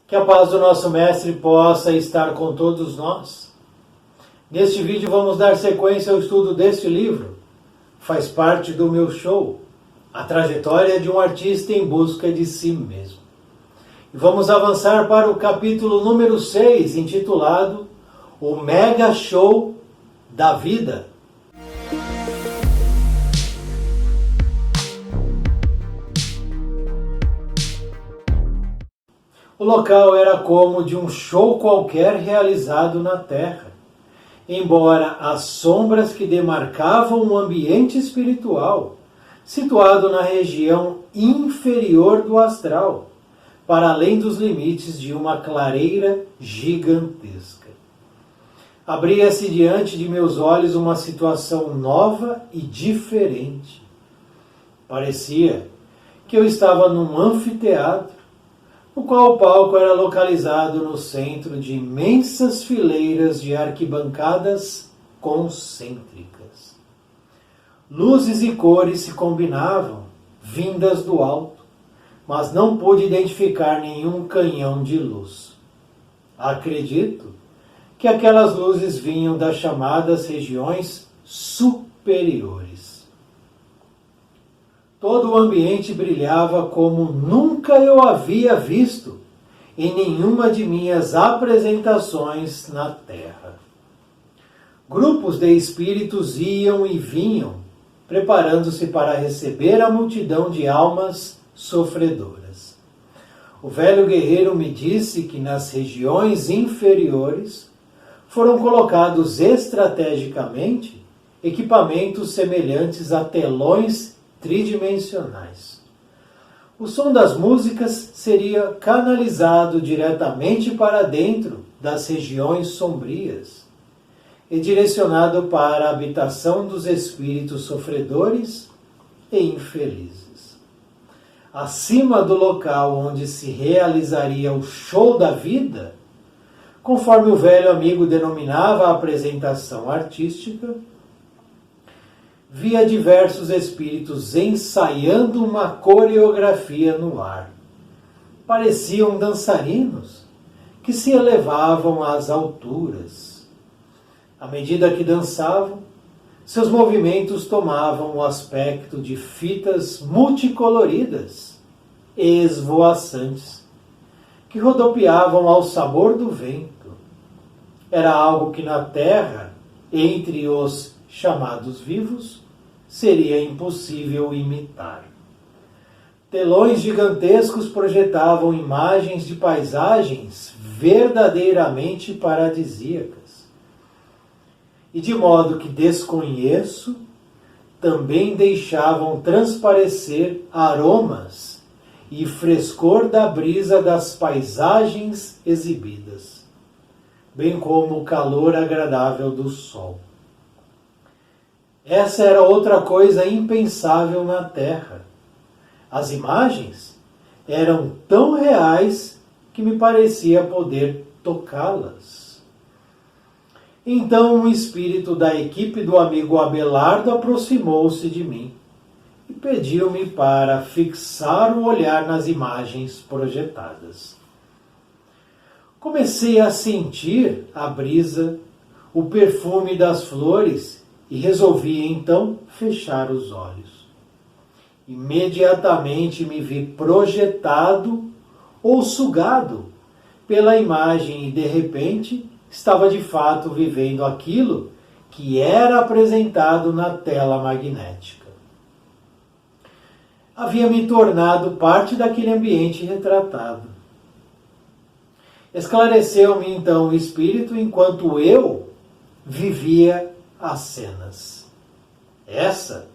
Que a paz do nosso Mestre possa estar com todos nós. Neste vídeo vamos dar sequência ao estudo deste livro. Faz parte do meu show, a trajetória de um artista em busca de si mesmo. E vamos avançar para o capítulo número 6, intitulado O Mega Show da Vida. O local era como de um show qualquer realizado na Terra, embora as sombras que demarcavam o ambiente espiritual, situado na região inferior do astral, para além dos limites de uma clareira gigantesca. Abria-se diante de meus olhos uma situação nova e diferente. Parecia que eu estava num anfiteatro, no qual o palco era localizado no centro de imensas fileiras de arquibancadas concêntricas. Luzes e cores se combinavam, vindas do alto, mas não pude identificar nenhum canhão de luz. Acredito que aquelas luzes vinham das chamadas regiões superiores. Todo o ambiente brilhava como nunca eu havia visto em nenhuma de minhas apresentações na Terra. Grupos de espíritos iam e vinham, preparando-se para receber a multidão de almas sofredoras. O velho guerreiro me disse que nas regiões inferiores foram colocados estrategicamente equipamentos semelhantes a telões tridimensionais. O som das músicas seria canalizado diretamente para dentro das regiões sombrias e direcionado para a habitação dos espíritos sofredores e infelizes. Acima do local onde se realizaria o show da vida, conforme o velho amigo denominava a apresentação artística, via diversos espíritos ensaiando uma coreografia no ar. Pareciam dançarinos que se elevavam às alturas. À medida que dançavam, seus movimentos tomavam o aspecto de fitas multicoloridas e esvoaçantes, que rodopiavam ao sabor do vento. Era algo que na Terra, entre os chamados vivos, seria impossível imitar. Telões gigantescos projetavam imagens de paisagens verdadeiramente paradisíacas. E de modo que desconheço, também deixavam transparecer aromas e frescor da brisa das paisagens exibidas, bem como o calor agradável do sol. Essa era outra coisa impensável na Terra. As imagens eram tão reais que me parecia poder tocá-las. Então um espírito da equipe do amigo Abelardo aproximou-se de mim e pediu-me para fixar o olhar nas imagens projetadas. Comecei a sentir a brisa, o perfume das flores e resolvi então fechar os olhos. Imediatamente me vi projetado ou sugado pela imagem e de repente estava de fato vivendo aquilo que era apresentado na tela magnética. Havia me tornado parte daquele ambiente retratado. Esclareceu-me então o espírito enquanto eu vivia as cenas. Essa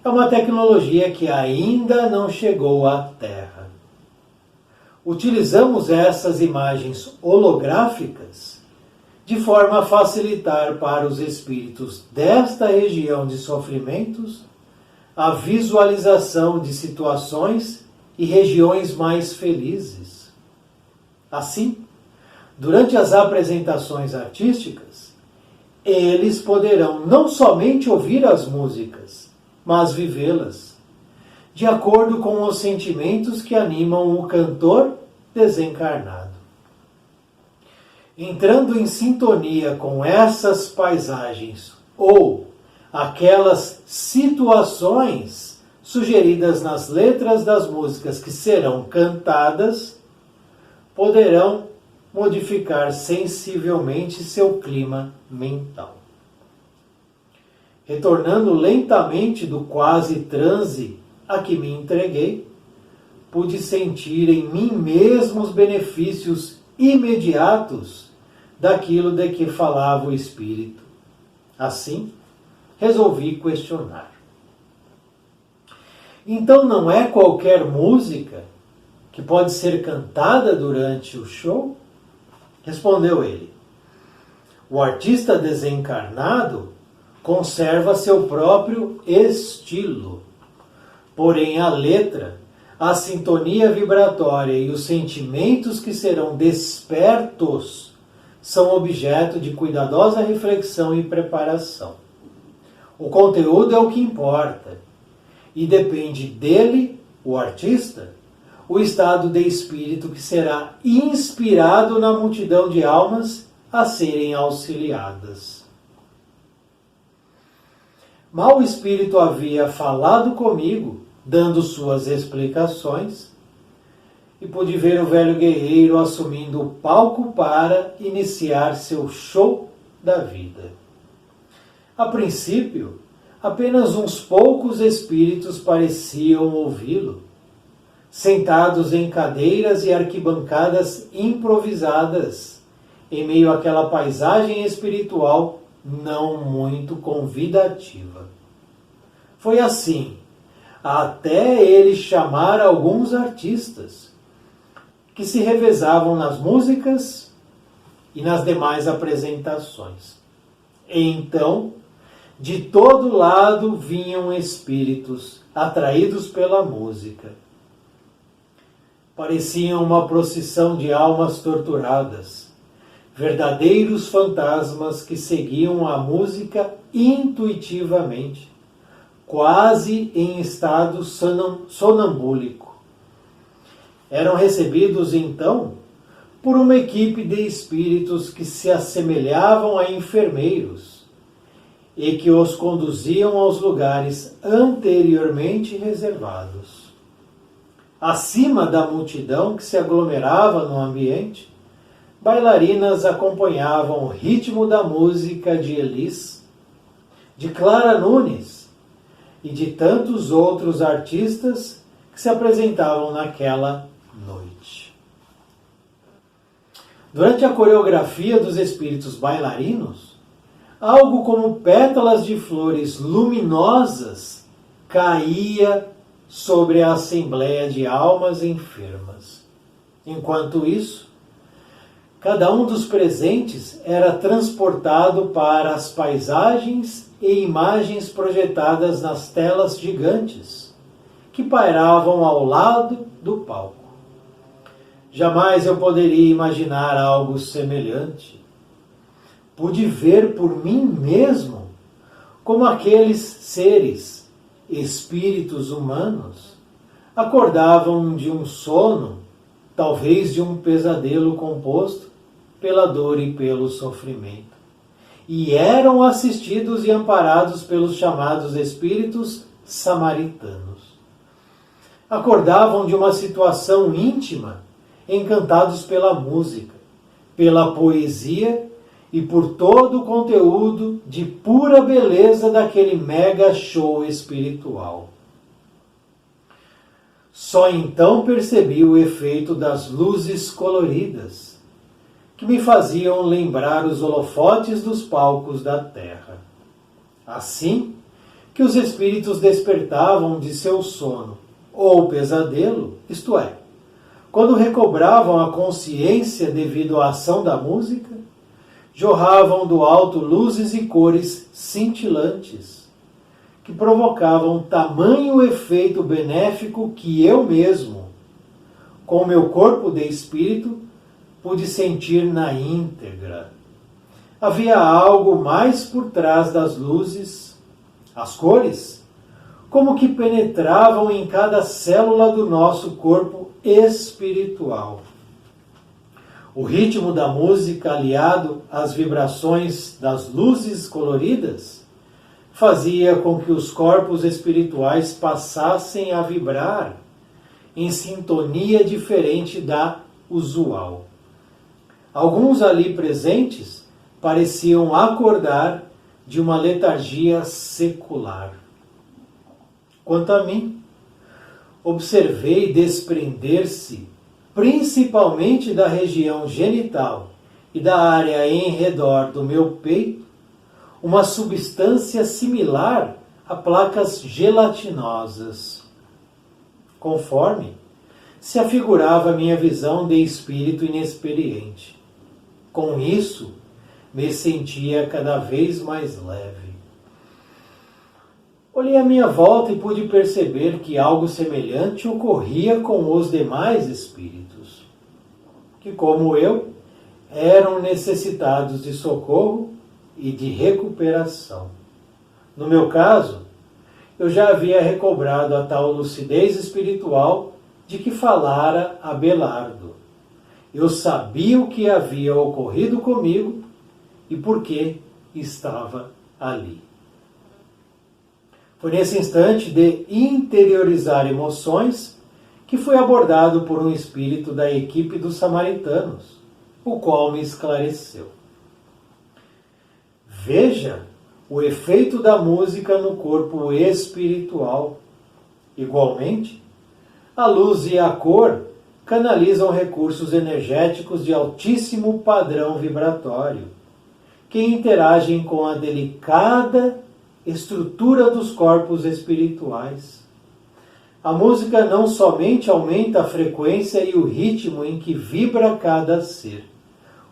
é uma tecnologia que ainda não chegou à Terra. Utilizamos essas imagens holográficas de forma a facilitar para os espíritos desta região de sofrimentos a visualização de situações e regiões mais felizes. Assim, durante as apresentações artísticas, eles poderão não somente ouvir as músicas, mas vivê-las, de acordo com os sentimentos que animam o cantor desencarnado. entrando em sintonia com essas paisagens ou aquelas situações sugeridas nas letras das músicas que serão cantadas, poderão modificar sensivelmente seu clima mental. Retornando lentamente do quase transe a que me entreguei, pude sentir em mim mesmo os benefícios imediatos daquilo de que falava o Espírito. Assim, resolvi questionar. Então não é qualquer música que pode ser cantada durante o show? Respondeu ele. O artista desencarnado conserva seu próprio estilo, porém a letra, a sintonia vibratória e os sentimentos que serão despertos são objeto de cuidadosa reflexão e preparação. O conteúdo é o que importa, e depende dele, o artista, o estado de espírito que será inspirado na multidão de almas a serem auxiliadas. Mal o Espírito havia falado comigo, dando suas explicações, e pude ver o velho guerreiro assumindo o palco para iniciar seu show da vida. A princípio, apenas uns poucos espíritos pareciam ouvi-lo, sentados em cadeiras e arquibancadas improvisadas, em meio àquela paisagem espiritual não muito convidativa. Foi assim, até ele chamar alguns artistas, que se revezavam nas músicas e nas demais apresentações. Então, de todo lado vinham espíritos atraídos pela música. Pareciam uma procissão de almas torturadas, verdadeiros fantasmas que seguiam a música intuitivamente, quase em estado sonambúlico. Eram recebidos então por uma equipe de espíritos que se assemelhavam a enfermeiros e que os conduziam aos lugares anteriormente reservados. Acima da multidão que se aglomerava no ambiente, bailarinas acompanhavam o ritmo da música de Elis, de Clara Nunes e de tantos outros artistas que se apresentavam naquela noite. Durante a coreografia dos espíritos bailarinos, algo como pétalas de flores luminosas caía sobre a assembleia de almas enfermas. Enquanto isso, cada um dos presentes era transportado para as paisagens e imagens projetadas nas telas gigantes, que pairavam ao lado do palco. Jamais eu poderia imaginar algo semelhante. Pude ver por mim mesmo como aqueles seres, espíritos humanos, acordavam de um sono, talvez de um pesadelo composto pela dor e pelo sofrimento, e eram assistidos e amparados pelos chamados espíritos samaritanos. Acordavam de uma situação íntima, encantados pela música, pela poesia e por todo o conteúdo de pura beleza daquele mega show espiritual. Só então percebi o efeito das luzes coloridas, que me faziam lembrar os holofotes dos palcos da terra. Assim que os espíritos despertavam de seu sono ou pesadelo, isto é, quando recobravam a consciência devido à ação da música, jorravam do alto luzes e cores cintilantes, que provocavam tamanho efeito benéfico que eu mesmo, com meu corpo de espírito, pude sentir na íntegra. Havia algo mais por trás das luzes, as cores, como que penetravam em cada célula do nosso corpo espiritual. O ritmo da música, aliado às vibrações das luzes coloridas, fazia com que os corpos espirituais passassem a vibrar em sintonia diferente da usual. Alguns ali presentes pareciam acordar de uma letargia secular. Quanto a mim, observei desprender-se, principalmente da região genital e da área em redor do meu peito, uma substância similar a placas gelatinosas, conforme se afigurava a minha visão de espírito inexperiente. Com isso, me sentia cada vez mais leve. Olhei à minha volta e pude perceber que algo semelhante ocorria com os demais espíritos, que, como eu, eram necessitados de socorro e de recuperação. No meu caso, eu já havia recobrado a tal lucidez espiritual de que falara Abelardo. Eu sabia o que havia ocorrido comigo e por que estava ali. Foi nesse instante de interiorizar emoções que fui abordado por um espírito da equipe dos samaritanos, o qual me esclareceu. Veja o efeito da música no corpo espiritual. Igualmente, a luz e a cor canalizam recursos energéticos de altíssimo padrão vibratório, que interagem com a delicada estrutura dos corpos espirituais. A música não somente aumenta a frequência e o ritmo em que vibra cada ser,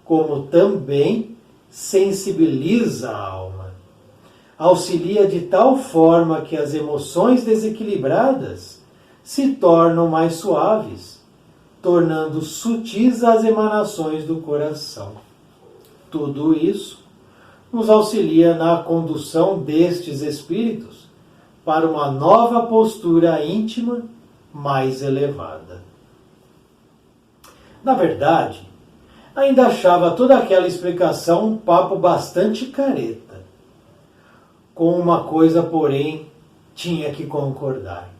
como também sensibiliza a alma. Auxilia de tal forma que as emoções desequilibradas se tornam mais suaves, tornando sutis as emanações do coração. Tudo isso nos auxilia na condução destes espíritos para uma nova postura íntima mais elevada. Na verdade, ainda achava toda aquela explicação um papo bastante careta. Com uma coisa, porém, tinha que concordar.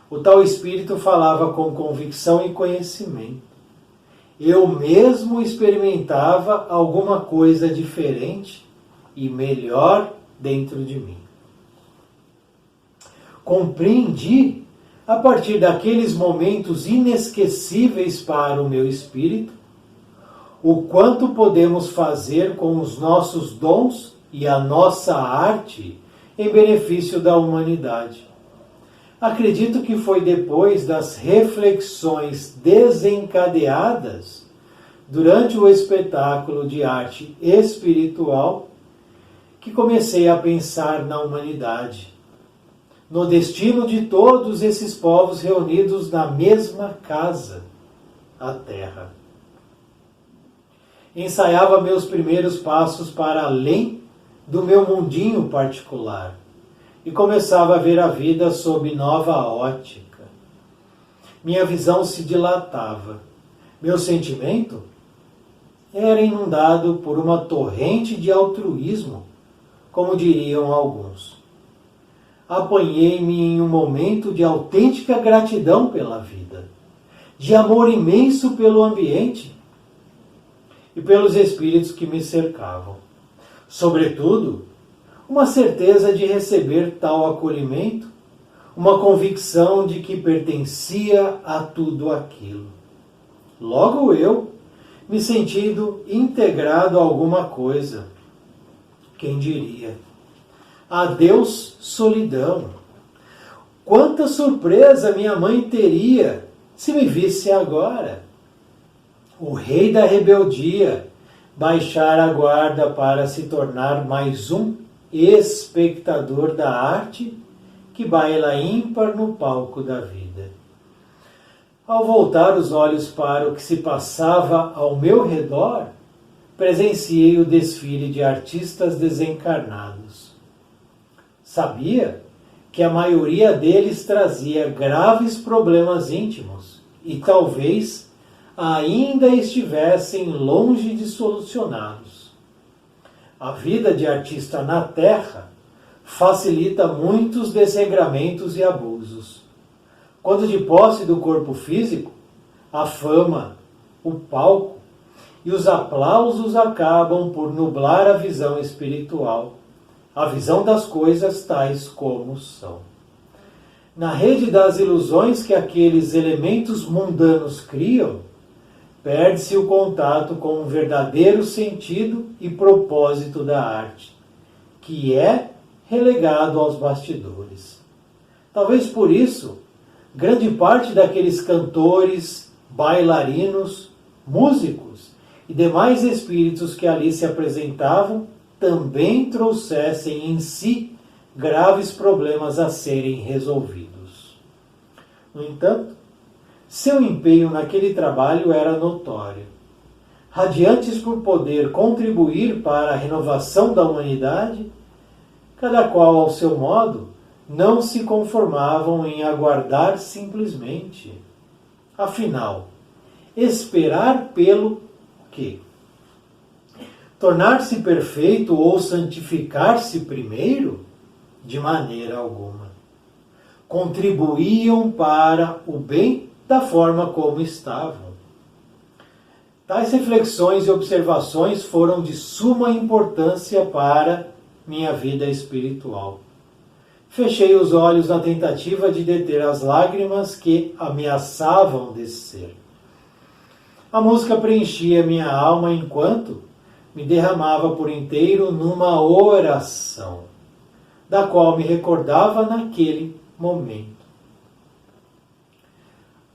O tal espírito falava com convicção e conhecimento. Eu mesmo experimentava alguma coisa diferente e melhor dentro de mim. Compreendi, a partir daqueles momentos inesquecíveis para o meu espírito, o quanto podemos fazer com os nossos dons e a nossa arte em benefício da humanidade. Acredito que foi depois das reflexões desencadeadas durante o espetáculo de arte espiritual que comecei a pensar na humanidade, no destino de todos esses povos reunidos na mesma casa, a Terra. Ensaiava meus primeiros passos para além do meu mundinho particular e começava a ver a vida sob nova ótica. Minha visão se dilatava. Meu sentimento era inundado por uma torrente de altruísmo, como diriam alguns. Apanhei-me em um momento de autêntica gratidão pela vida, de amor imenso pelo ambiente e pelos espíritos que me cercavam. Sobretudo, uma certeza de receber tal acolhimento, uma convicção de que pertencia a tudo aquilo. Logo eu, me sentindo integrado a alguma coisa. Quem diria? Adeus, solidão. Quanta surpresa minha mãe teria se me visse agora. O rei da rebeldia baixar a guarda para se tornar mais um espectador da arte que baila ímpar no palco da vida. Ao voltar os olhos para o que se passava ao meu redor, presenciei o desfile de artistas desencarnados. Sabia que a maioria deles trazia graves problemas íntimos e talvez ainda estivessem longe de solucionados. A vida de artista na Terra facilita muitos desregramentos e abusos. Quando de posse do corpo físico, a fama, o palco e os aplausos acabam por nublar a visão espiritual, a visão das coisas tais como são. Na rede das ilusões que aqueles elementos mundanos criam, perde-se o contato com o verdadeiro sentido e propósito da arte, que é relegado aos bastidores. Talvez por isso, grande parte daqueles cantores, bailarinos, músicos e demais espíritos que ali se apresentavam também trouxessem em si graves problemas a serem resolvidos. No entanto, seu empenho naquele trabalho era notório. Radiantes por poder contribuir para a renovação da humanidade, cada qual ao seu modo, não se conformavam em aguardar simplesmente. Afinal, esperar pelo quê? Tornar-se perfeito ou santificar-se primeiro? De maneira alguma. Contribuíam para o bem da forma como estavam. Tais reflexões e observações foram de suma importância para minha vida espiritual. Fechei os olhos na tentativa de deter as lágrimas que ameaçavam descer. A música preenchia minha alma enquanto me derramava por inteiro numa oração, da qual me recordava naquele momento.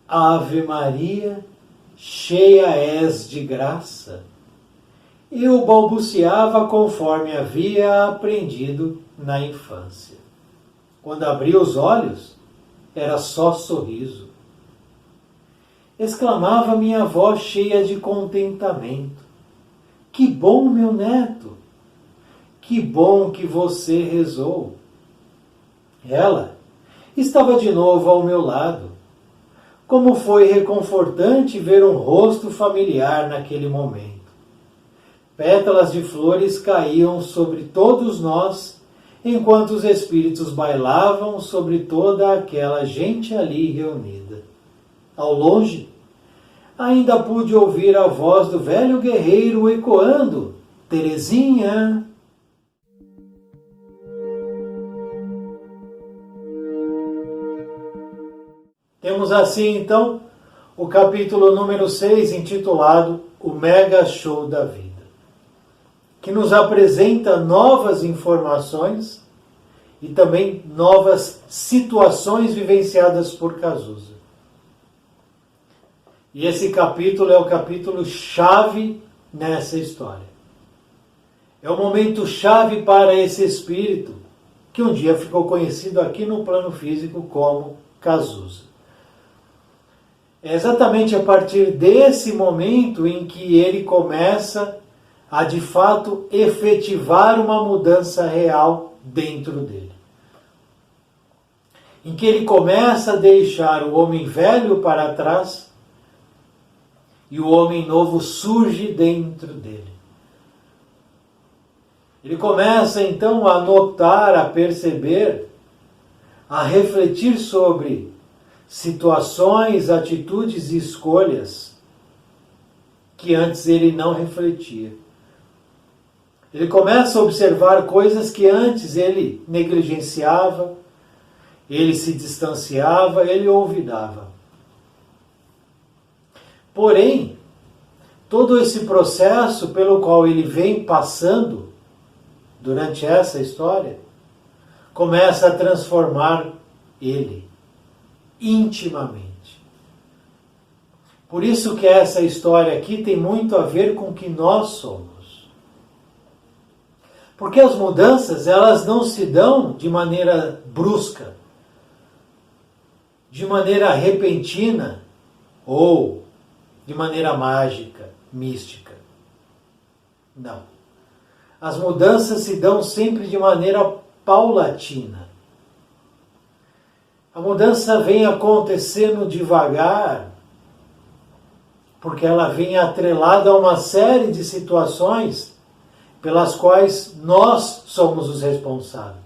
Ave Maria, cheia és de graça. Eu balbuciava conforme havia aprendido na infância. Quando abri os olhos, era só sorriso. Exclamava minha avó cheia de contentamento. Que bom, meu neto! Que bom que você rezou! Ela estava de novo ao meu lado. Como foi reconfortante ver um rosto familiar naquele momento. Pétalas de flores caíam sobre todos nós, enquanto os espíritos bailavam sobre toda aquela gente ali reunida. Ao longe, ainda pude ouvir a voz do velho guerreiro ecoando: Terezinha! Temos assim, então, o capítulo número 6, intitulado O Mega Show da Vida, que nos apresenta novas informações e também novas situações vivenciadas por Cazuza. E esse capítulo é o capítulo chave nessa história. É o momento chave para esse espírito, que um dia ficou conhecido aqui no plano físico como Cazuza. É exatamente a partir desse momento em que ele começa a, de fato, efetivar uma mudança real dentro dele. Em que ele começa a deixar o homem velho para trás e o homem novo surge dentro dele. Ele começa então a notar, a perceber, a refletir sobre situações, atitudes e escolhas que antes ele não refletia. Ele começa a observar coisas que antes ele negligenciava, ele se distanciava, ele olvidava. Porém, todo esse processo pelo qual ele vem passando durante essa história começa a transformar ele intimamente. Por isso que essa história aqui tem muito a ver com o que nós somos. Porque as mudanças, elas não se dão de maneira brusca, de maneira repentina ou de maneira mágica, mística. Não. As mudanças se dão sempre de maneira paulatina. A mudança vem acontecendo devagar, porque ela vem atrelada a uma série de situações pelas quais nós somos os responsáveis.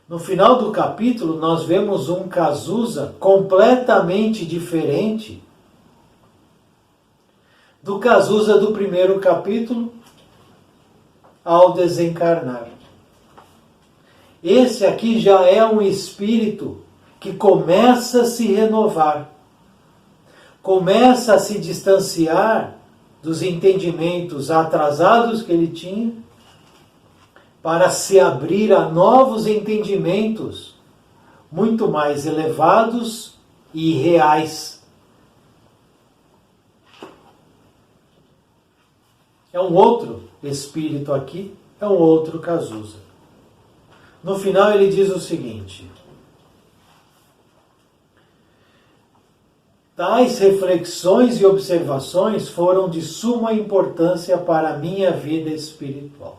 No final do capítulo, nós vemos um Cazuza completamente diferente do Cazuza do primeiro capítulo ao desencarnar. Esse aqui já é um espírito que começa a se renovar, começa a se distanciar dos entendimentos atrasados que ele tinha, para se abrir a novos entendimentos muito mais elevados e reais. É um outro espírito aqui, é um outro Cazuza. No final ele diz o seguinte: tais reflexões e observações foram de suma importância para a minha vida espiritual.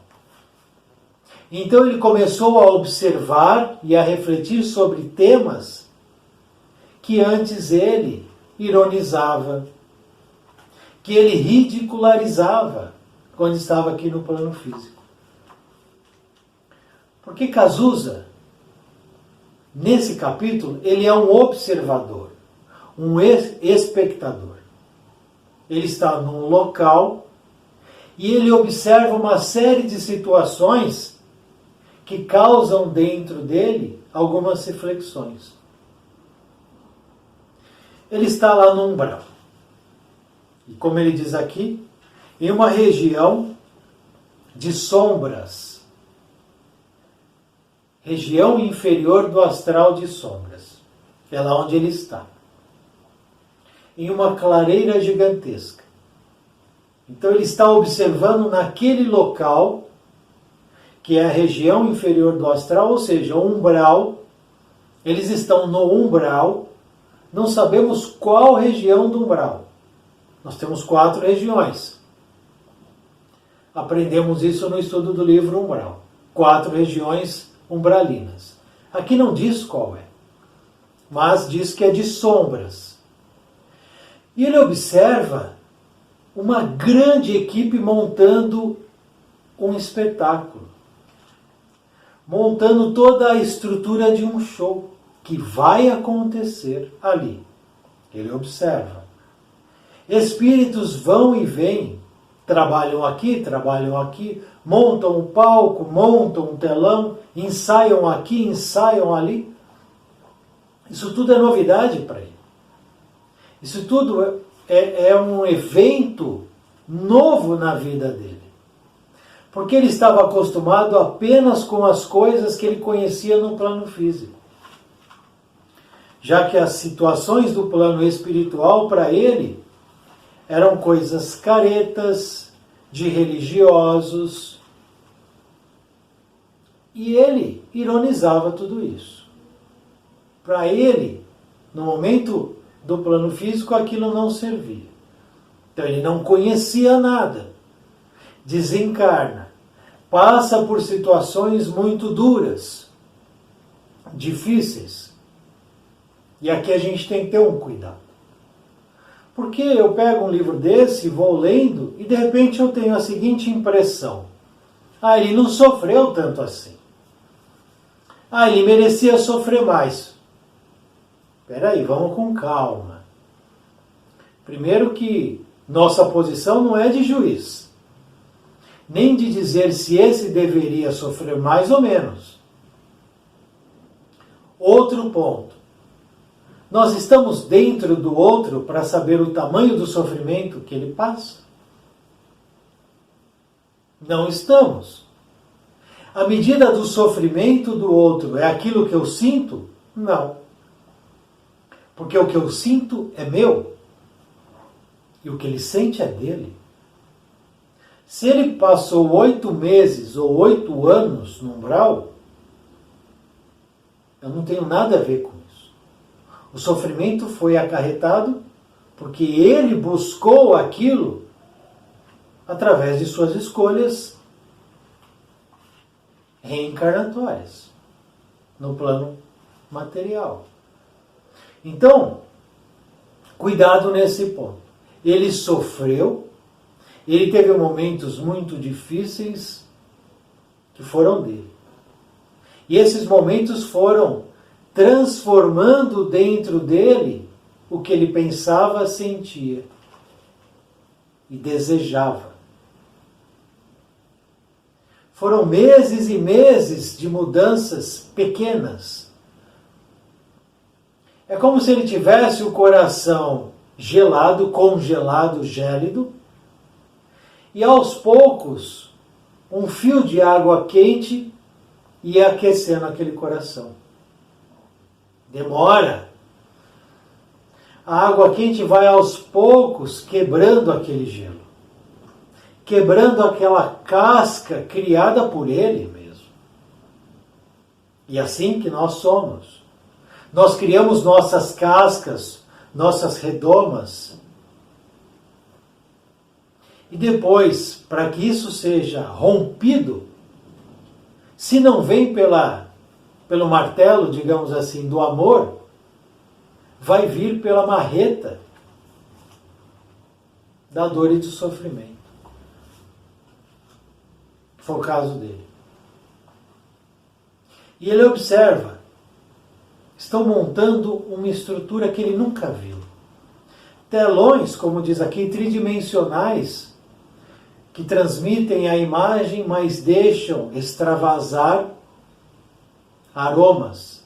Então ele começou a observar e a refletir sobre temas que antes ele ironizava, que ele ridicularizava quando estava aqui no plano físico. Porque Cazuza, nesse capítulo, ele é um observador, um espectador. Ele está num local e ele observa uma série de situações que causam dentro dele algumas reflexões. Ele está lá no umbral. E como ele diz aqui, em uma região de sombras, região inferior do astral de sombras. É lá onde ele está. Em uma clareira gigantesca. Então ele está observando naquele local, que é a região inferior do astral, ou seja, o umbral. Eles estão no umbral, não sabemos qual região do umbral. Nós temos 4 regiões. Aprendemos isso no estudo do livro Umbral. 4 regiões umbralinas. Aqui não diz qual é, mas diz que é de sombras. E ele observa uma grande equipe montando um espetáculo, montando toda a estrutura de um show que vai acontecer ali. Ele observa. Espíritos vão e vêm, trabalham aqui, montam um palco, montam um telão, ensaiam aqui, ensaiam ali. Isso tudo é novidade para ele. Isso tudo é um evento novo na vida dele. Porque ele estava acostumado apenas com as coisas que ele conhecia no plano físico. Já que as situações do plano espiritual, para ele, eram coisas caretas, de religiosos. E ele ironizava tudo isso. Para ele, no momento do plano físico, aquilo não servia. Então ele não conhecia nada. Desencarna, passa por situações muito duras, difíceis. E aqui a gente tem que ter um cuidado. Porque eu pego um livro desse, vou lendo, e de repente eu tenho a seguinte impressão: ele não sofreu tanto assim. Ele merecia sofrer mais. Espera aí, vamos com calma. Primeiro que nossa posição não é de juiz, nem de dizer se esse deveria sofrer mais ou menos. Outro ponto. Nós estamos dentro do outro para saber o tamanho do sofrimento que ele passa? Não estamos. A medida do sofrimento do outro é aquilo que eu sinto? Não. Porque o que eu sinto é meu. E o que ele sente é dele. Se ele passou 8 meses ou 8 anos no umbral, eu não tenho nada a ver com isso. O sofrimento foi acarretado porque ele buscou aquilo através de suas escolhas reencarnatórias no plano material. Então, Cuidado nesse ponto. Ele sofreu, ele teve momentos muito difíceis que foram dele. E esses momentos foram transformando dentro dele o que ele pensava, sentia e desejava. Foram meses e meses de mudanças pequenas. É como se ele tivesse o coração gelado, congelado, gélido, e aos poucos um fio de água quente ia aquecendo aquele coração. Demora. A água quente vai aos poucos quebrando aquele gelo, quebrando aquela casca criada por ele mesmo. E assim que nós somos. Nós criamos nossas cascas, nossas redomas. E depois, para que isso seja rompido, se não vem pelo martelo, digamos assim, do amor, vai vir pela marreta da dor e do sofrimento. Foi o caso dele. E ele observa, estão montando uma estrutura que ele nunca viu. Telões, como diz aqui, tridimensionais, que transmitem a imagem, mas deixam extravasar aromas,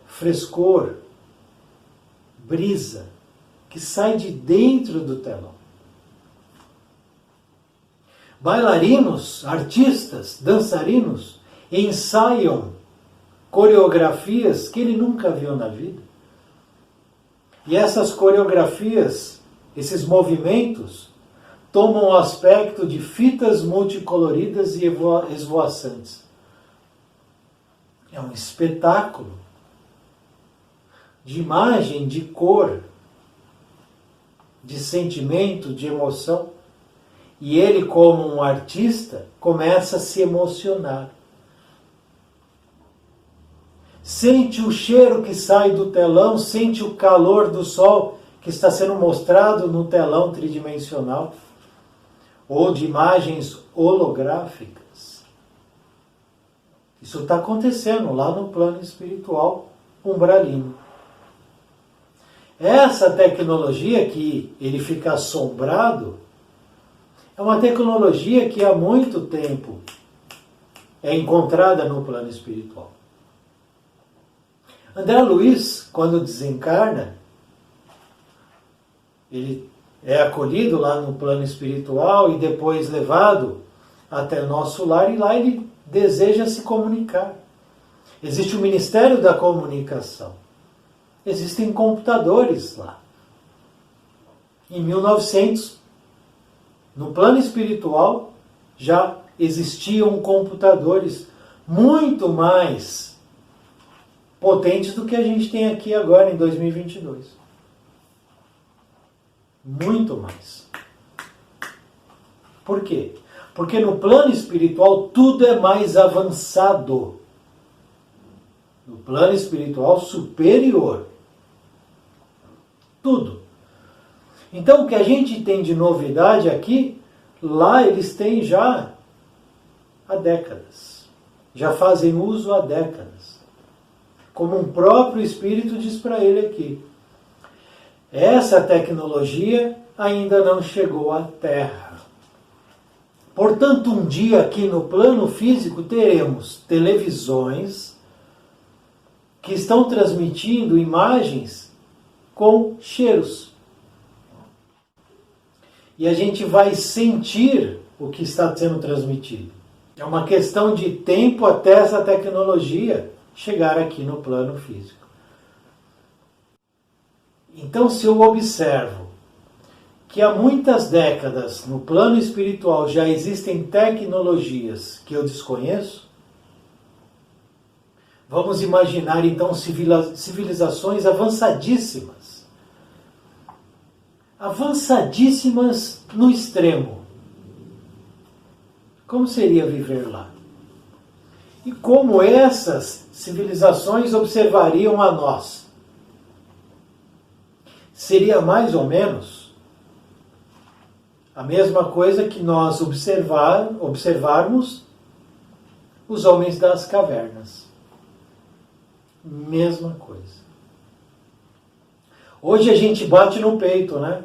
frescor, brisa, que sai de dentro do telão. Bailarinos, artistas, dançarinos ensaiam coreografias que ele nunca viu na vida. E essas coreografias, esses movimentos, tomam o aspecto de fitas multicoloridas e esvoaçantes. É um espetáculo de imagem, de cor, de sentimento, de emoção. E ele, como um artista, começa a se emocionar. Sente o cheiro que sai do telão, sente o calor do sol que está sendo mostrado no telão tridimensional, ou de imagens holográficas. Isso está acontecendo lá no plano espiritual umbralino. Essa tecnologia que ele fica assombrado é uma tecnologia que há muito tempo é encontrada no plano espiritual. André Luiz, quando desencarna, ele é acolhido lá no plano espiritual e depois levado até o nosso lar, e lá ele deseja se comunicar. Existe o Ministério da Comunicação. Existem computadores lá. Em 1900, no plano espiritual, já existiam computadores muito mais potentes do que a gente tem aqui agora em 2022. Muito mais. Por quê? Porque no plano espiritual tudo é mais avançado. No plano espiritual superior. Tudo. Então o que a gente tem de novidade aqui, lá eles têm já há décadas. Já fazem uso há décadas. Como um próprio Espírito diz para ele aqui. Essa tecnologia ainda não chegou à Terra. Portanto, um dia aqui no plano físico teremos televisões que estão transmitindo imagens com cheiros. E a gente vai sentir o que está sendo transmitido. É uma questão de tempo até essa tecnologia chegar aqui no plano físico. Então, se eu observo que há muitas décadas no plano espiritual já existem tecnologias que eu desconheço, vamos imaginar então civilizações avançadíssimas. Avançadíssimas no extremo. Como seria viver lá? E como essas civilizações observariam a nós? seria mais ou menos a mesma coisa que nós observarmos os homens das cavernas. Mesma coisa. Hoje a gente bate no peito, né?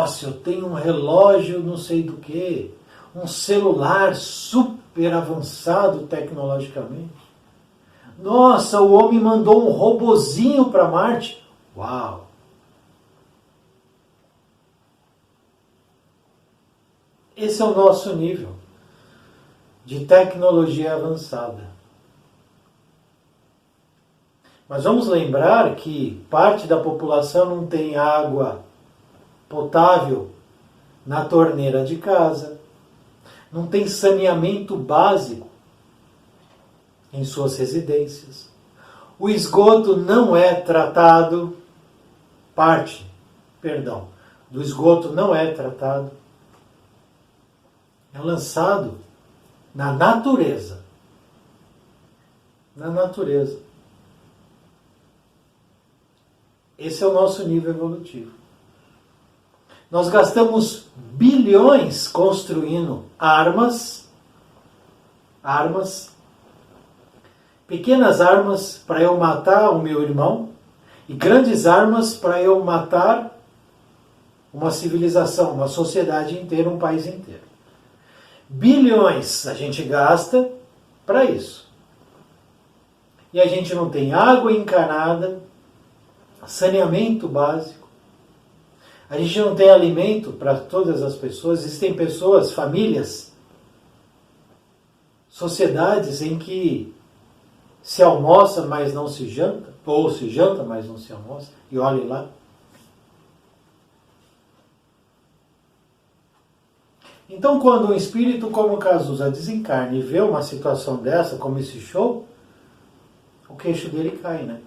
Se eu tenho um relógio não sei do que, um celular super avançado tecnologicamente. Nossa, o homem mandou um robozinho para Marte. Uau! Esse é o nosso nível de tecnologia avançada. Mas vamos lembrar que parte da população não tem água potável na torneira de casa, não tem saneamento básico em suas residências. O esgoto não é tratado, do esgoto não é tratado, é lançado na natureza. Na natureza. Esse é o nosso nível evolutivo. Nós gastamos bilhões construindo armas, pequenas armas para eu matar o meu irmão e grandes armas para eu matar uma civilização, uma sociedade inteira, um país inteiro. Bilhões a gente gasta para isso. E a gente não tem água encanada, saneamento básico. A gente não tem alimento para todas as pessoas. Existem pessoas, famílias, sociedades em que se almoça, mas não se janta, ou se janta, mas não se almoça, e olhe lá. Então, quando um espírito como Cazuza desencarna e vê uma situação dessa, como esse show, o queixo dele cai, né?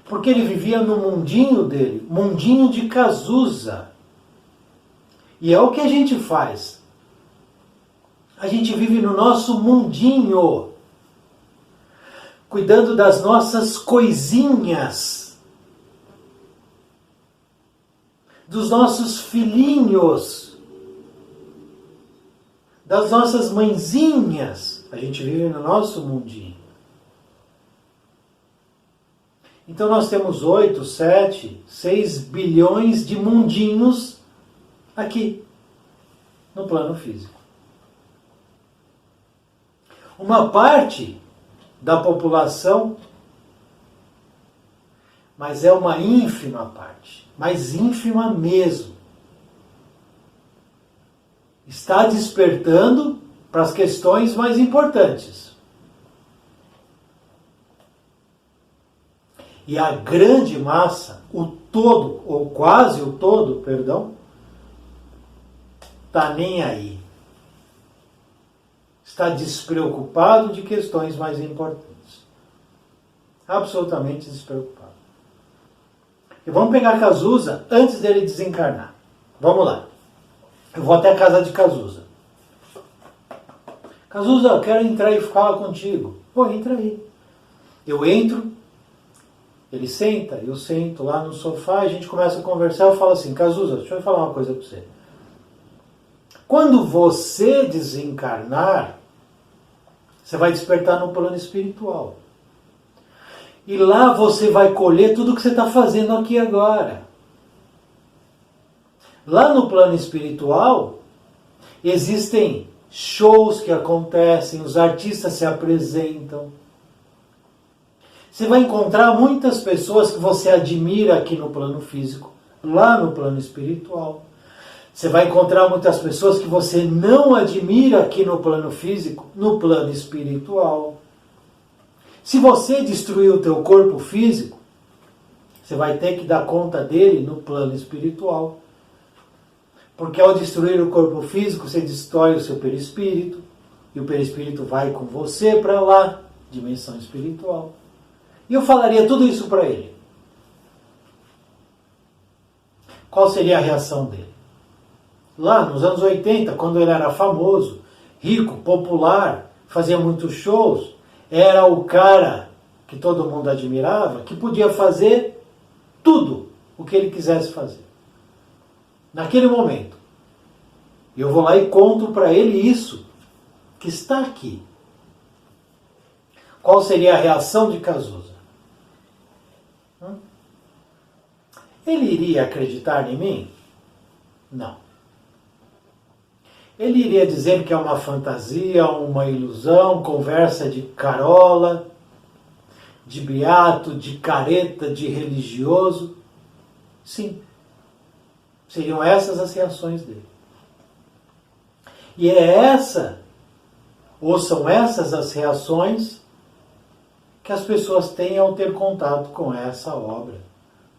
Porque ele vivia no mundinho dele, mundinho de Cazuza. E é o que a gente faz. A gente vive no nosso mundinho, cuidando das nossas coisinhas, dos nossos filhinhos, das nossas mãezinhas. A gente vive no nosso mundinho. Então nós temos 8, 7, 6 bilhões de mundinhos aqui, no plano físico. Uma parte da população, mas é uma ínfima parte, mas ínfima mesmo, está despertando para as questões mais importantes. E a grande massa, o todo, ou quase o todo, está nem aí. Está despreocupado de questões mais importantes. Absolutamente despreocupado. E vamos pegar Cazuza antes dele desencarnar. Vamos lá. Eu vou até a casa de Cazuza. Cazuza, eu quero entrar e falar contigo. Pô, entra aí. Eu entro. Ele senta, eu sento lá no sofá, a gente começa a conversar, eu falo assim, Cazuza, deixa eu falar uma coisa para você. Quando você desencarnar, você vai despertar no plano espiritual. E lá você vai colher tudo que você está fazendo aqui agora. Lá no plano espiritual, existem shows que acontecem, os artistas se apresentam. Você vai encontrar muitas pessoas que você admira aqui no plano físico, lá no plano espiritual. Você vai encontrar muitas pessoas que você não admira aqui no plano físico, no plano espiritual. Se você destruir o teu corpo físico, você vai ter que dar conta dele no plano espiritual. Porque ao destruir o corpo físico, você destrói o seu perispírito, e o perispírito vai com você para lá, dimensão espiritual. E eu falaria tudo isso para ele. Qual seria a reação dele? Lá nos anos 80, quando ele era famoso, rico, popular, fazia muitos shows, era o cara que todo mundo admirava, que podia fazer tudo que ele quisesse fazer. Naquele momento. Eu vou lá e conto para ele isso, que está aqui. Qual seria a reação de Cazuza? Ele iria acreditar em mim? Não. Ele iria dizer que é uma fantasia, uma ilusão, conversa de carola, de beato, de careta, de religioso? Sim. Seriam essas as reações dele. E são essas as reações que as pessoas têm ao ter contato com essa obra,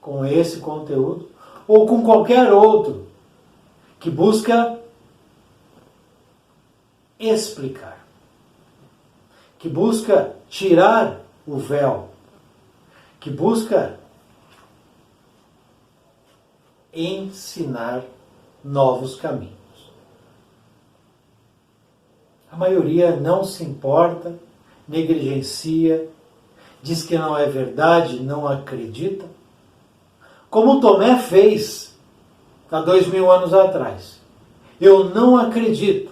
com esse conteúdo, ou com qualquer outro que busca explicar, que busca tirar o véu, que busca ensinar novos caminhos. A maioria não se importa, negligencia, diz que não é verdade, não acredita, como Tomé fez há 2000 anos atrás. Eu não acredito.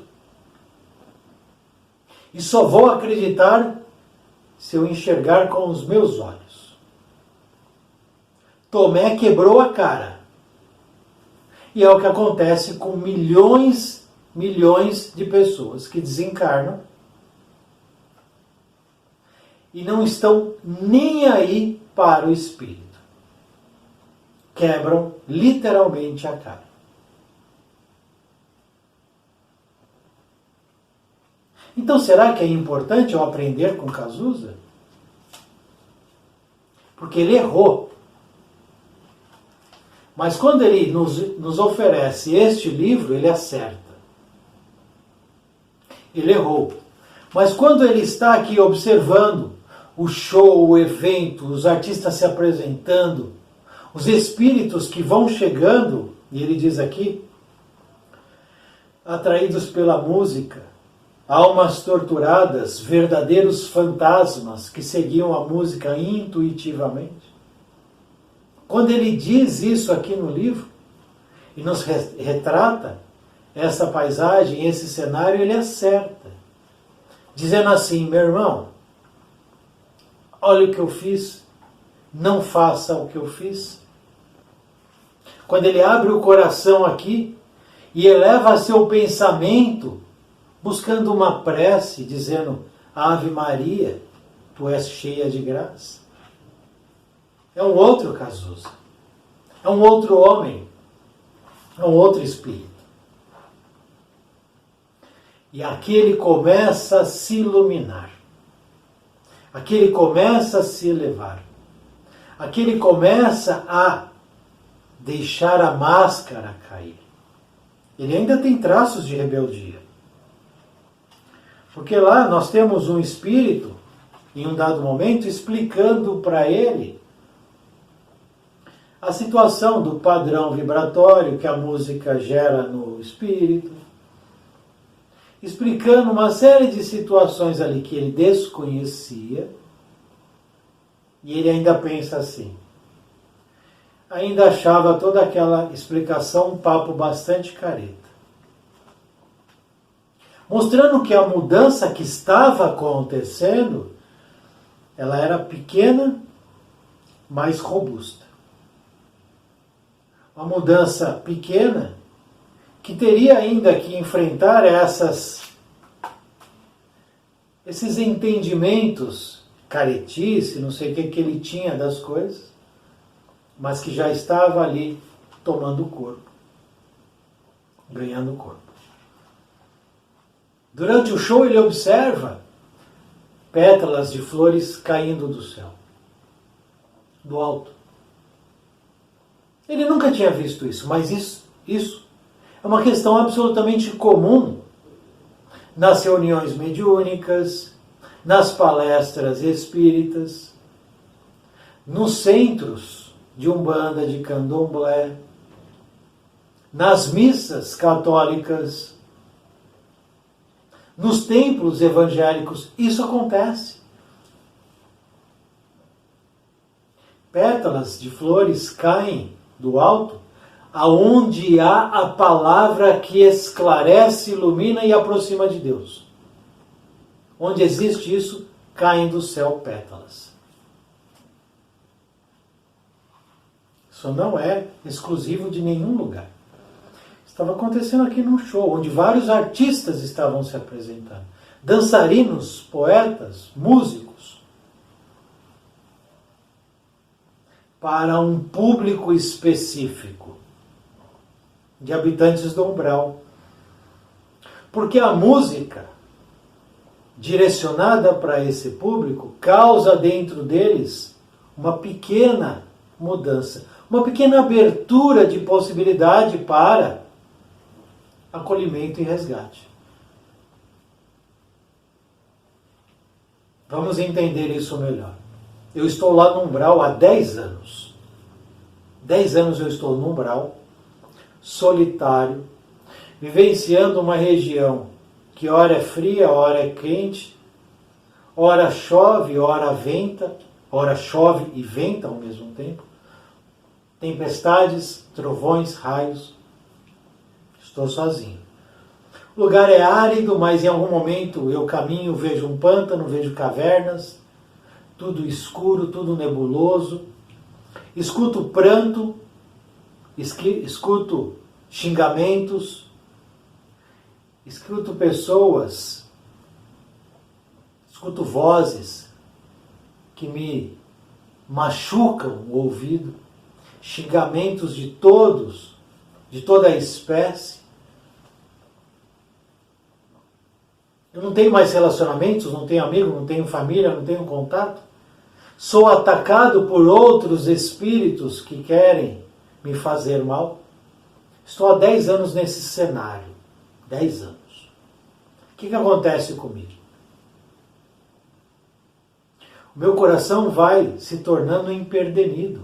E só vou acreditar se eu enxergar com os meus olhos. Tomé quebrou a cara. E é o que acontece com milhões de pessoas que desencarnam e não estão nem aí para o espírito. Quebram literalmente a cara. Então, será que é importante eu aprender com Cazuza? Porque ele errou. Mas quando ele nos oferece este livro, ele acerta. Ele errou. Mas quando ele está aqui observando o show, o evento, os artistas se apresentando, os espíritos que vão chegando, e ele diz aqui, atraídos pela música, almas torturadas, verdadeiros fantasmas que seguiam a música intuitivamente. Quando ele diz isso aqui no livro, e nos retrata essa paisagem, esse cenário, ele acerta. Dizendo assim, meu irmão, olha o que eu fiz, não faça o que eu fiz. Quando ele abre o coração aqui e eleva seu pensamento, buscando uma prece, dizendo, Ave Maria, tu és cheia de graça. É um outro Cazuza. É um outro homem. É um outro espírito. E aqui ele começa a se iluminar. Aqui ele começa a se elevar. Aqui ele começa a deixar a máscara cair. Ele ainda tem traços de rebeldia. Porque lá nós temos um espírito, em um dado momento, explicando para ele a situação do padrão vibratório que a música gera no espírito, explicando uma série de situações ali que ele desconhecia, e ele ainda pensa assim. Ainda achava toda aquela explicação um papo bastante careta. Mostrando que a mudança que estava acontecendo, ela era pequena, mas robusta. Uma mudança pequena que teria ainda que enfrentar esses entendimentos, caretice, não sei o que ele tinha das coisas, mas que já estava ali tomando corpo, ganhando corpo. Durante o show ele observa pétalas de flores caindo do céu, do alto. Ele nunca tinha visto isso, mas isso é uma questão absolutamente comum nas reuniões mediúnicas, nas palestras espíritas, nos centros de Umbanda, de Candomblé, nas missas católicas, nos templos evangélicos. Isso acontece. Pétalas de flores caem do alto, aonde há a palavra que esclarece, ilumina e aproxima de Deus. Onde existe isso, caem do céu pétalas. Isso não é exclusivo de nenhum lugar. Estava acontecendo aqui num show, onde vários artistas estavam se apresentando. Dançarinos, poetas, músicos. Para um público específico de habitantes do umbral. Porque a música direcionada para esse público causa dentro deles uma pequena mudança, uma pequena abertura de possibilidade para acolhimento e resgate. Vamos entender isso melhor. Eu estou lá no umbral há 10 anos. 10 anos eu estou no umbral, solitário, vivenciando uma região que ora é fria, ora é quente, ora chove, ora venta, ora chove e venta ao mesmo tempo. Tempestades, trovões, raios. Estou sozinho. O lugar é árido, mas em algum momento eu caminho, vejo um pântano, vejo cavernas, tudo escuro, tudo nebuloso. Escuto pranto, escuto xingamentos, escuto pessoas, escuto vozes que me machucam o ouvido, xingamentos de todos, de toda a espécie. Eu não tenho mais relacionamentos, não tenho amigo, não tenho família, não tenho contato. Sou atacado por outros espíritos que querem me fazer mal. Estou há 10 anos nesse cenário. 10 anos. O que acontece comigo? O meu coração vai se tornando empedernido.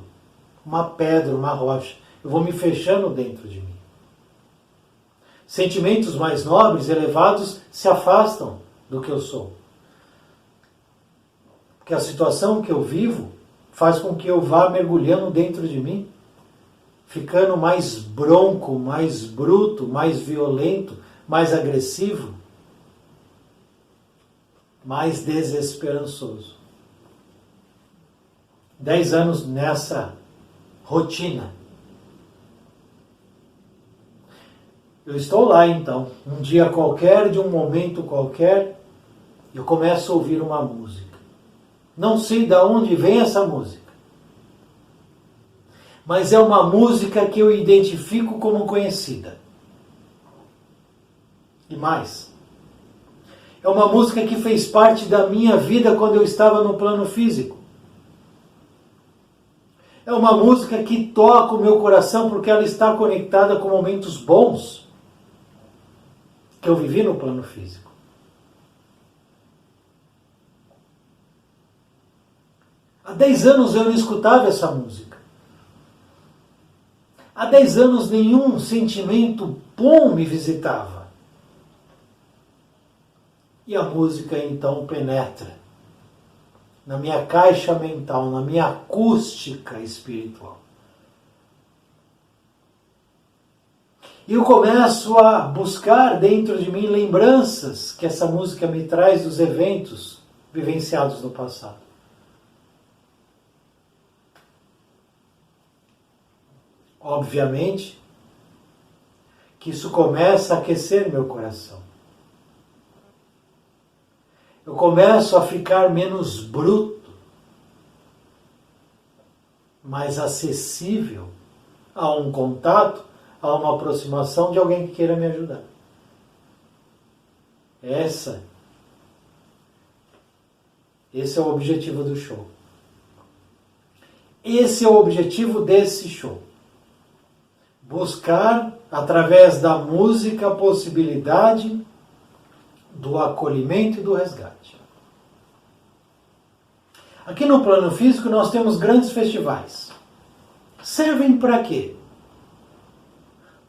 Uma pedra, uma rocha. Eu vou me fechando dentro de mim. Sentimentos mais nobres, elevados, se afastam do que eu sou. Porque a situação que eu vivo faz com que eu vá mergulhando dentro de mim, ficando mais bronco, mais bruto, mais violento, mais agressivo, mais desesperançoso. 10 anos nessa rotina. Eu estou lá então, um dia qualquer, de um momento qualquer, eu começo a ouvir uma música. Não sei de onde vem essa música, mas é uma música que eu identifico como conhecida. E mais, é uma música que fez parte da minha vida quando eu estava no plano físico. É uma música que toca o meu coração porque ela está conectada com momentos bons que eu vivi no plano físico. Há 10 anos eu não escutava essa música. Há 10 anos nenhum sentimento bom me visitava. E a música então penetra na minha caixa mental, na minha acústica espiritual. E eu começo a buscar dentro de mim lembranças que essa música me traz dos eventos vivenciados no passado. Obviamente que isso começa a aquecer meu coração. Eu começo a ficar menos bruto, mais acessível a um contato, a uma aproximação de alguém que queira me ajudar. Esse é o objetivo do show. Esse é o objetivo desse show. Buscar, através da música, a possibilidade do acolhimento e do resgate. Aqui no plano físico nós temos grandes festivais. Servem para quê?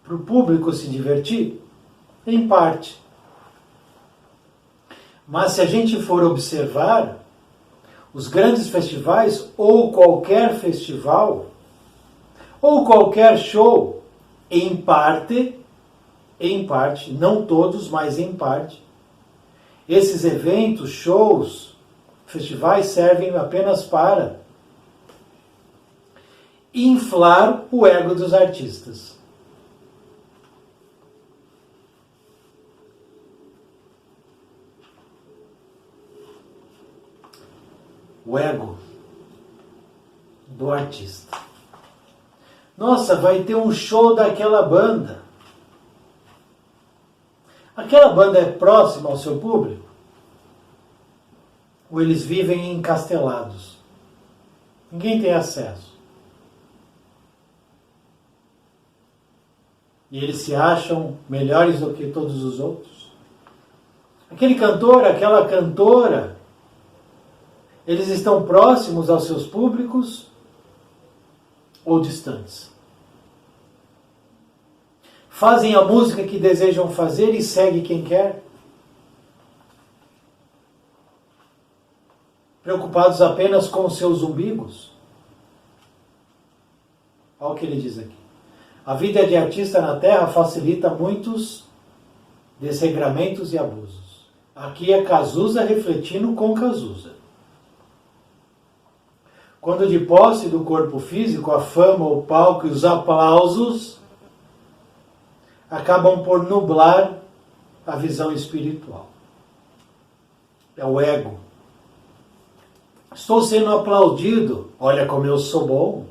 Para o público se divertir? Em parte. Mas se a gente for observar, os grandes festivais, ou qualquer festival, ou qualquer show, em parte, não todos, mas em parte, esses eventos, shows, festivais servem apenas para inflar o ego dos artistas. O ego do artista. Nossa, vai ter um show daquela banda. Aquela banda é próxima ao seu público? Ou eles vivem encastelados? Ninguém tem acesso. E eles se acham melhores do que todos os outros? Aquele cantor, aquela cantora, eles estão próximos aos seus públicos ou distantes? Fazem a música que desejam fazer e segue quem quer? Preocupados apenas com os seus umbigos? Olha o que ele diz aqui. A vida de artista na Terra facilita muitos desregramentos e abusos. Aqui é Cazuza refletindo com Cazuza. Quando de posse do corpo físico, a fama, o palco e os aplausos acabam por nublar a visão espiritual. É o ego. Estou sendo aplaudido, olha como eu sou bom.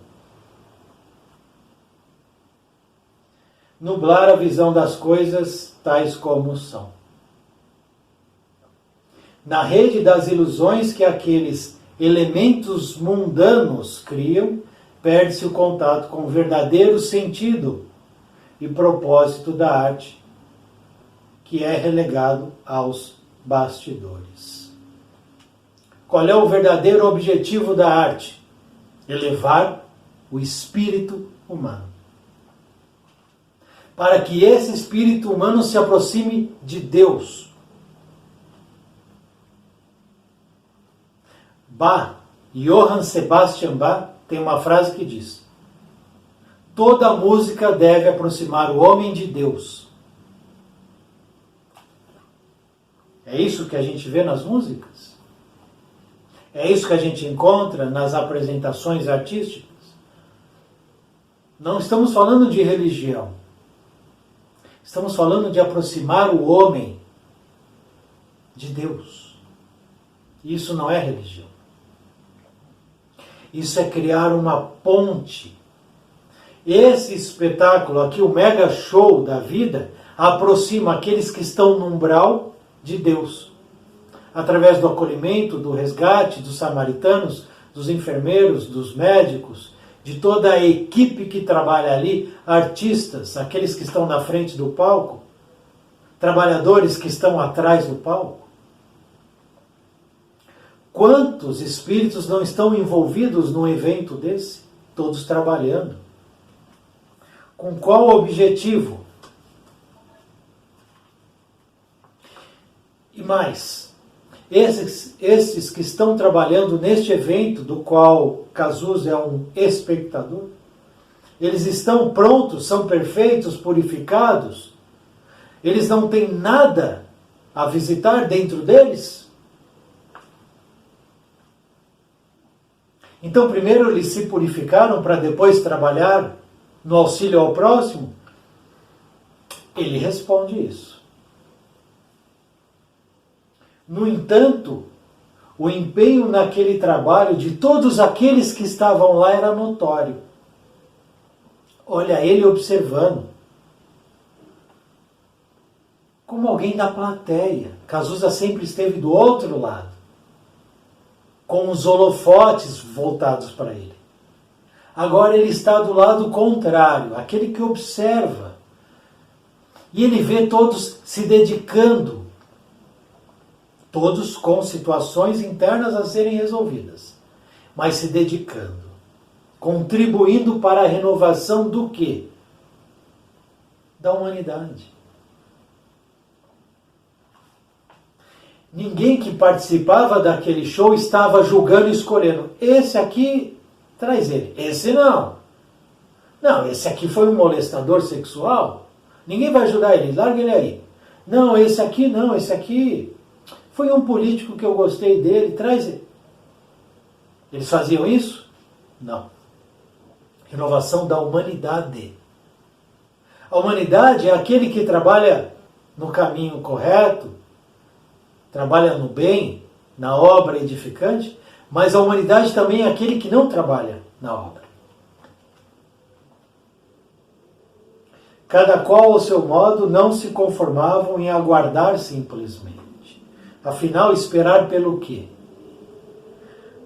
Nublar a visão das coisas tais como são. Na rede das ilusões que aqueles elementos mundanos criam, perde-se o contato com o verdadeiro sentido e propósito da arte, que é relegado aos bastidores. Qual é o verdadeiro objetivo da arte? Elevar o espírito humano. Para que esse espírito humano se aproxime de Deus. Johann Sebastian Bach tem uma frase que diz: toda música deve aproximar o homem de Deus. É isso que a gente vê nas músicas? É isso que a gente encontra nas apresentações artísticas? Não estamos falando de religião. Estamos falando de aproximar o homem de Deus. Isso não é religião. Isso é criar uma ponte. Esse espetáculo aqui, o mega show da vida, aproxima aqueles que estão no umbral de Deus. Através do acolhimento, do resgate dos samaritanos, dos enfermeiros, dos médicos, de toda a equipe que trabalha ali, artistas, aqueles que estão na frente do palco, trabalhadores que estão atrás do palco. Quantos espíritos não estão envolvidos num evento desse? Todos trabalhando. Com qual objetivo? E mais, esses que estão trabalhando neste evento, do qual Cazuza é um espectador, eles estão prontos, são perfeitos, purificados, eles não têm nada a visitar dentro deles? Então, primeiro eles se purificaram para depois trabalhar no auxílio ao próximo? Ele responde isso. No entanto, o empenho naquele trabalho de todos aqueles que estavam lá era notório. Olha ele observando. Como alguém da plateia. Cazuza sempre esteve do outro lado, com os holofotes voltados para ele. Agora ele está do lado contrário, aquele que observa. E ele vê todos se dedicando, todos com situações internas a serem resolvidas, mas se dedicando, contribuindo para a renovação do quê? Da humanidade. Ninguém que participava daquele show estava julgando e escolhendo. Esse aqui, traz ele. Esse não. Não, esse aqui foi um molestador sexual, ninguém vai ajudar ele, larga ele aí. Não, esse aqui foi um político que eu gostei dele, traz ele. Eles faziam isso? Não. Renovação da humanidade. A humanidade é aquele que trabalha no caminho correto, trabalha no bem, na obra edificante, mas a humanidade também é aquele que não trabalha na obra. Cada qual ao seu modo não se conformavam em aguardar simplesmente. Afinal, esperar pelo quê?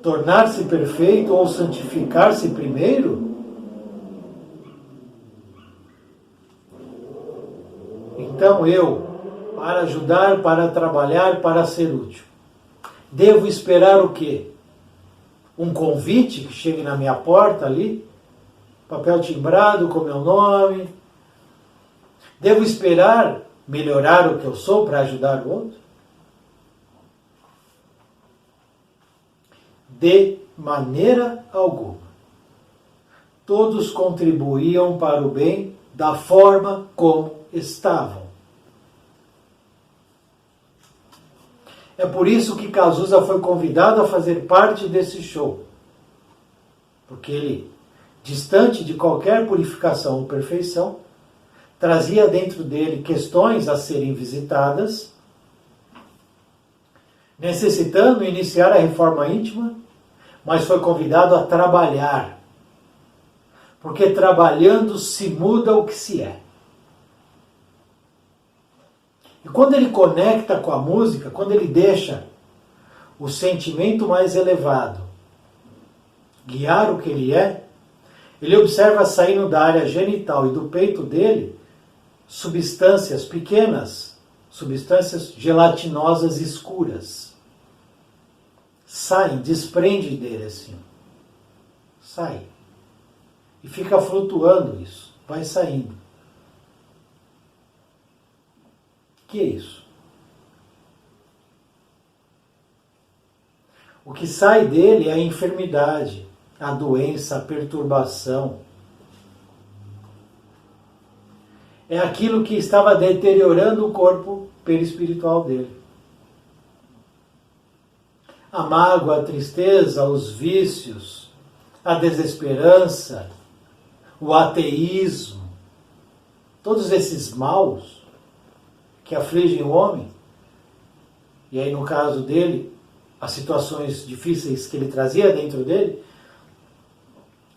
Tornar-se perfeito ou santificar-se primeiro? Então eu, para ajudar, para trabalhar, para ser útil, devo esperar o quê? Um convite que chegue na minha porta ali, papel timbrado com meu nome. Devo esperar melhorar o que eu sou para ajudar o outro? De maneira alguma. Todos contribuíam para o bem da forma como estavam. É por isso que Cazuza foi convidado a fazer parte desse show. Porque ele, distante de qualquer purificação ou perfeição, trazia dentro dele questões a serem visitadas, necessitando iniciar a reforma íntima, mas foi convidado a trabalhar. Porque trabalhando se muda o que se é. E quando ele conecta com a música, quando ele deixa o sentimento mais elevado guiar o que ele é, ele observa saindo da área genital e do peito dele substâncias pequenas, substâncias gelatinosas escuras. Saem, desprende dele assim. Sai. E fica flutuando isso, vai saindo. O que é isso? O que sai dele é a enfermidade, a doença, a perturbação. É aquilo que estava deteriorando o corpo perispiritual dele. A mágoa, a tristeza, os vícios, a desesperança, o ateísmo, todos esses maus que afligem o homem, e aí no caso dele, as situações difíceis que ele trazia dentro dele,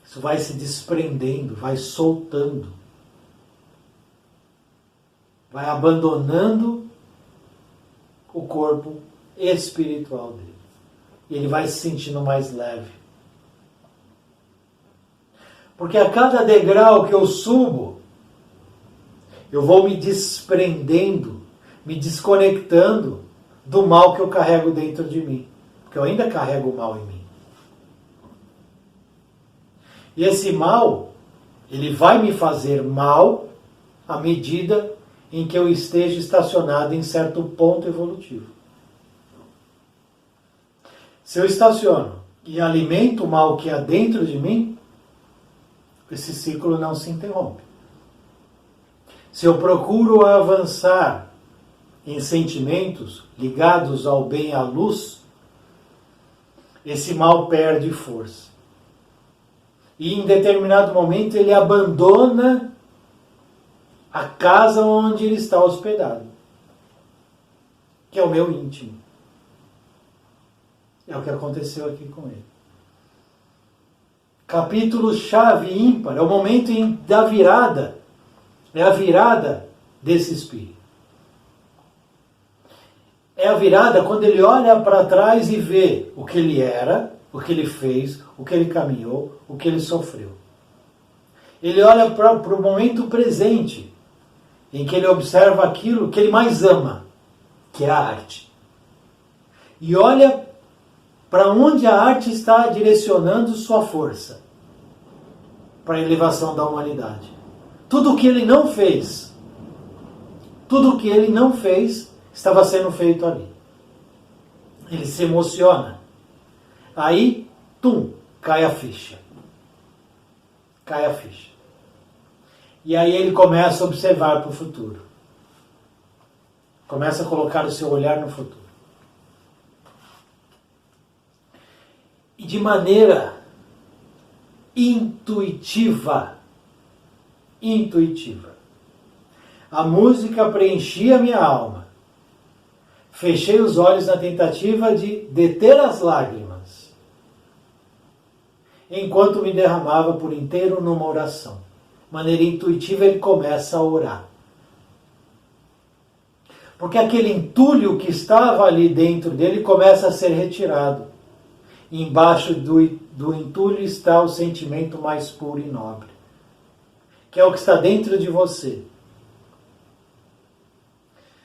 isso vai se desprendendo, vai soltando, vai abandonando o corpo espiritual dele. E ele vai se sentindo mais leve. Porque a cada degrau que eu subo, eu vou me desprendendo, me desconectando do mal que eu carrego dentro de mim. Porque eu ainda carrego o mal em mim. E esse mal, ele vai me fazer mal à medida em que eu esteja estacionado em certo ponto evolutivo. Se eu estaciono e alimento o mal que há dentro de mim, esse ciclo não se interrompe. Se eu procuro avançar em sentimentos ligados ao bem, à luz, esse mal perde força. E em determinado momento ele abandona a casa onde ele está hospedado, que é o meu íntimo. É o que aconteceu aqui com ele. Capítulo chave ímpar, é o momento da virada, é a virada desse espírito. É a virada quando ele olha para trás e vê o que ele era, o que ele fez, o que ele caminhou, o que ele sofreu. Ele olha para o momento presente, em que ele observa aquilo que ele mais ama, que é a arte. E olha para onde a arte está direcionando sua força para a elevação da humanidade. Tudo o que ele não fez, estava sendo feito ali. Ele se emociona. Aí, cai a ficha. Cai a ficha. E aí ele começa a observar para o futuro. Começa a colocar o seu olhar no futuro. E de maneira intuitiva, a música preenchia minha alma. Fechei os olhos na tentativa de deter as lágrimas, enquanto me derramava por inteiro numa oração. De maneira intuitiva ele começa a orar. Porque aquele entulho que estava ali dentro dele começa a ser retirado. E embaixo do entulho está o sentimento mais puro e nobre, que é o que está dentro de você.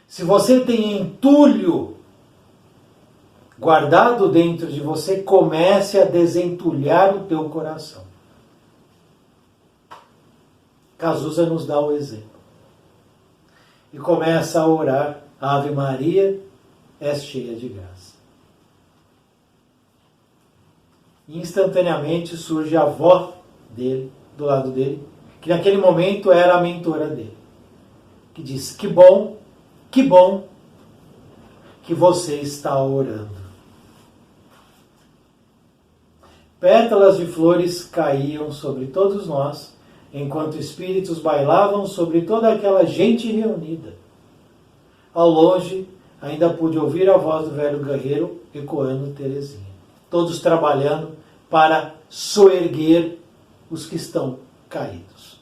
Se você tem entulho guardado dentro de você, comece a desentulhar o teu coração. Cazuza nos dá o exemplo. E começa a orar, Ave Maria, és cheia de graça. E instantaneamente surge a avó dele, do lado dele, que naquele momento era a mentora dele, que diz, que bom que você está orando. Pétalas de flores caíam sobre todos nós, enquanto espíritos bailavam sobre toda aquela gente reunida. Ao longe, ainda pude ouvir a voz do velho guerreiro ecoando Teresinha. Todos trabalhando para soerguer os que estão caídos.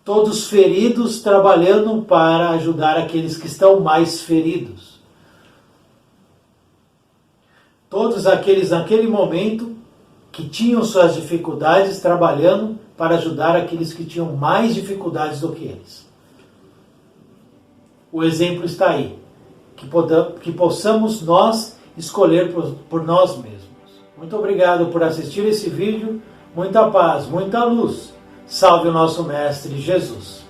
Todos feridos trabalhando para ajudar aqueles que estão mais feridos. Todos aqueles naquele momento que tinham suas dificuldades trabalhando para ajudar aqueles que tinham mais dificuldades do que eles. O exemplo está aí. Que possamos nós escolher por nós mesmos. Muito obrigado por assistir esse vídeo. Muita paz, muita luz. Salve o nosso Mestre Jesus.